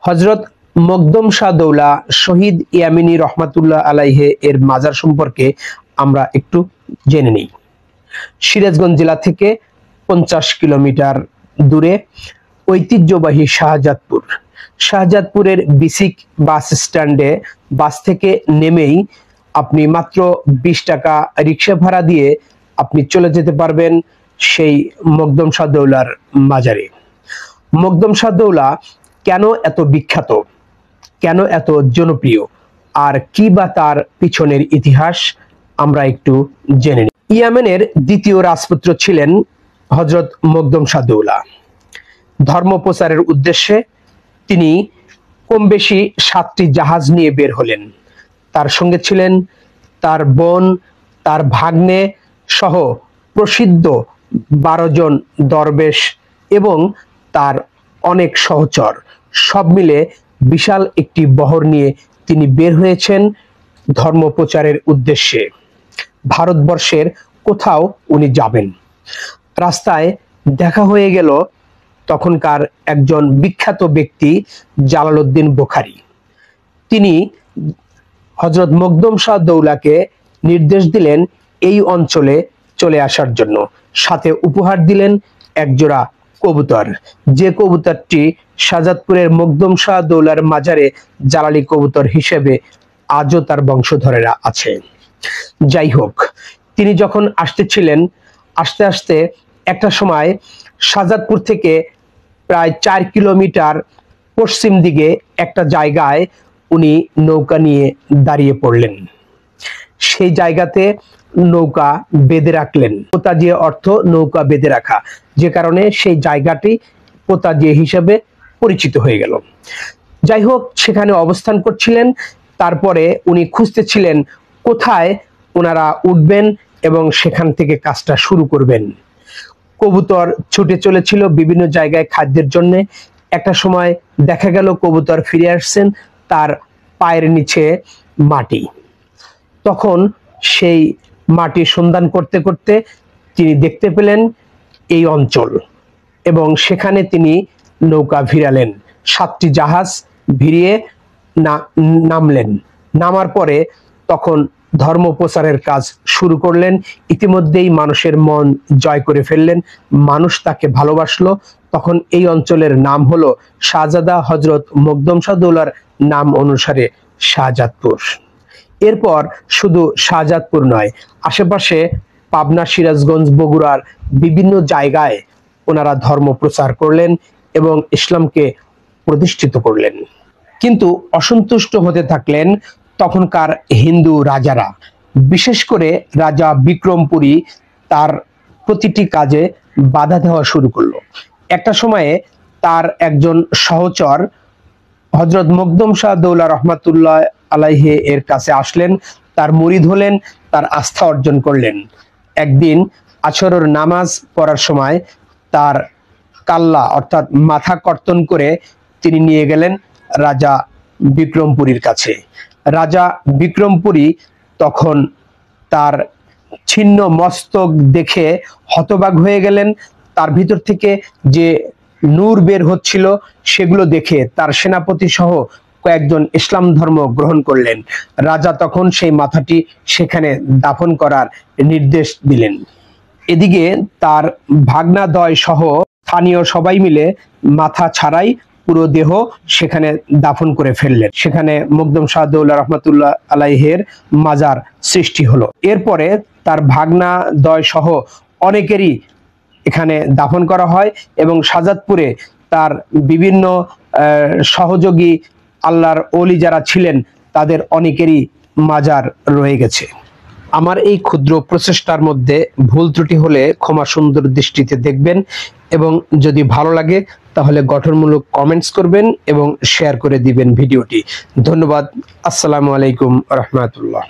হযরত মকদুম শাহ দৌলা শহীদ ইয়ামিনী রহমাতুল্লাহ আলাইহে এর মাজার সম্পর্কে আমরা একটু জেনে নিই। সিরাজগঞ্জ জেলা থেকে 50 কিলোমিটার দূরে ঐতিহ্যবাহী শাহজাদপুরের বিসিক বাস স্ট্যান্ডে বাস থেকে নেমেই আপনি মাত্র 20 টাকা রিক্সা ভাড়া দিয়ে আপনি চলে যেতে পারবেন সেই মকদুম শাহ দৌলার মাজারে। মকদুম শাহ দৌলা কেন এত বিখ্যাত, কেন এত জনপ্রিয়, আর কি বা তার পিছনের ইতিহাস আমরা একটু জেনে নিই। ইয়েমেনের দ্বিতীয় রাজপুত্র ছিলেন হযরত মকদুম শাহ দৌলা। ধর্ম প্রচারের উদ্দেশ্যে তিনি কম বেশি 7টি জাহাজ নিয়ে বের হলেন। তার সঙ্গে ছিলেন তার বোন, তার ভাগ্নে সহ প্রসিদ্ধ 12 জন দরবেশ এবং তার অনেক সহচর। সব মিলে বিশাল একটি বহর নিয়ে তিনি বের হয়েছেন ধর্ম প্রচারের উদ্দেশ্যে। ভারতবর্ষের কোথাও উনি যাবেন। রাস্তায় দেখা হয়ে গেল তখনকার একজন বিখ্যাত ব্যক্তি জালালউদ্দিন বুখারী। তিনি হযরত মকদুম শাহ দৌলাকে নির্দেশ দিলেন এই অঞ্চলে চলে আসার জন্য, সাথে উপহার দিলেন একজোড়া কবুতর, যে কবুতরটি শাহজাদপুরের মকদুম শাহ দৌলার মাজারে জালালি কবুতর হিসেবে আজও তার বংশধরেরা আছে। যাই হোক, তিনি যখন আসতেছিলেন, আস্তে আস্তে একটা সময় শাহজাদপুর থেকে প্রায় 4 কিলোমিটার পশ্চিম দিকে একটা জায়গায় উনি নৌকা নিয়ে দাঁড়িয়ে পড়লেন। সেই জায়গাতে নৌকা বেঁধে রাখলেন। পোতাজিয়া অর্থ নৌকা বেঁধে রাখা, যে কারণে সেই জায়গাটি পোতাজিয়া হিসেবে পরিচিত হয়ে গেল। যাই হোক, সেখানে অবস্থান করছিলেন। তারপরে উনি খুঁজতেছিলেন কোথায় ওনারা উঠবেন এবং সেখান থেকে কাজটা শুরু করবেন। কবুতর ছুটে চলেছিল বিভিন্ন জায়গায় খাদ্যের জন্য। একটা সময় দেখা গেল কবুতর ফিরে আসছেন, তার পায়ের নিচে মাটি। তখন সেই মাটি সন্ধান করতে করতে তিনি দেখতে পেলেন এই অঞ্চল এবং সেখানে তিনি নৌকা ভিড়ালেন। 7টি জাহাজ ভিড়িয়ে নামলেন। নামার পরে তখন ধর্ম প্রচারের কাজ শুরু করলেন। ইতিমধ্যেই মানুষের মন জয় করে ফেললেন, মানুষ তাকে ভালোবাসলো। তখন এই অঞ্চলের নাম হলো শাহজাদা হযরত মকদুম শাহ দৌলার নাম অনুসারে শাহজাদপুর। এরপর শুধু শাহজাদপুর নয়, আশেপাশে পাবনা, সিরাজগঞ্জ, বগুড়ার বিভিন্ন জায়গায় ওনারা ধর্ম প্রচার করলেন এবং ইসলামকে প্রতিষ্ঠিত করলেন। কিন্তু অসন্তুষ্ট হতে থাকলেন তখনকার হিন্দু রাজারা। বিশেষ করে রাজা বিক্রমপুরী তার প্রতিটি কাজে বাধা দেওয়া শুরু করলো। একটা সময়ে তার একজন সহচর হযরত মকদুম শাহ দৌলা রহমাতুল্লাহ আলাইহে এর কাছে আসলেন, তার মুরিদ হলেন, তার আস্থা অর্জন করলেন। একদিন আসরের নামাজ পড়ার সময় তার কাল্লা অর্থাৎ মাথা কর্তন করে তিনি নিয়ে গেলেন রাজা বিক্রমপুরীর কাছে। রাজা বিক্রমপুরী তখন তার ছিন্ন মস্তক দেখে হতবাক হয়ে গেলেন। তার ভিতর থেকে যে নূর বের হচ্ছিল সেগুলো দেখে তার সেনাপতি সহ কয়েকজন ইসলাম ধর্ম গ্রহণ করলেন। রাজা তখন সেই মাথাটি সেখানে দাফন করার নির্দেশ দিলেন। এদিকে তার ভাগনাদ্বয় সহ স্থানীয় সবাই মিলে মাথা ছাড়াই পুরো দেহ সেখানে দাফন করে ফেললেন। সেখানে মকদুম শাহ দৌলা রহমাতুল্লাহ আলাইহের মাজার সৃষ্টি হলো। এরপরে তার ভাগনাদ্বয় সহ অনেকেরই এখানে দাফন করা হয় এবং শাহজাদপুরে তার বিভিন্ন সহযোগী আল্লাহর ওলি যারা ছিলেন তাদের অনেকেরই মাজার রয়ে গেছে। আমার এই ক্ষুদ্র প্রচেষ্টার মধ্যে ভুল ত্রুটি হলে ক্ষমা সুন্দর দৃষ্টিতে দেখবেন এবং যদি ভালো লাগে তাহলে গঠনমূলক কমেন্টস করবেন এবং শেয়ার করে দিবেন ভিডিওটি। ধন্যবাদ। আসসালামু আলাইকুম রহমতুল্লাহ।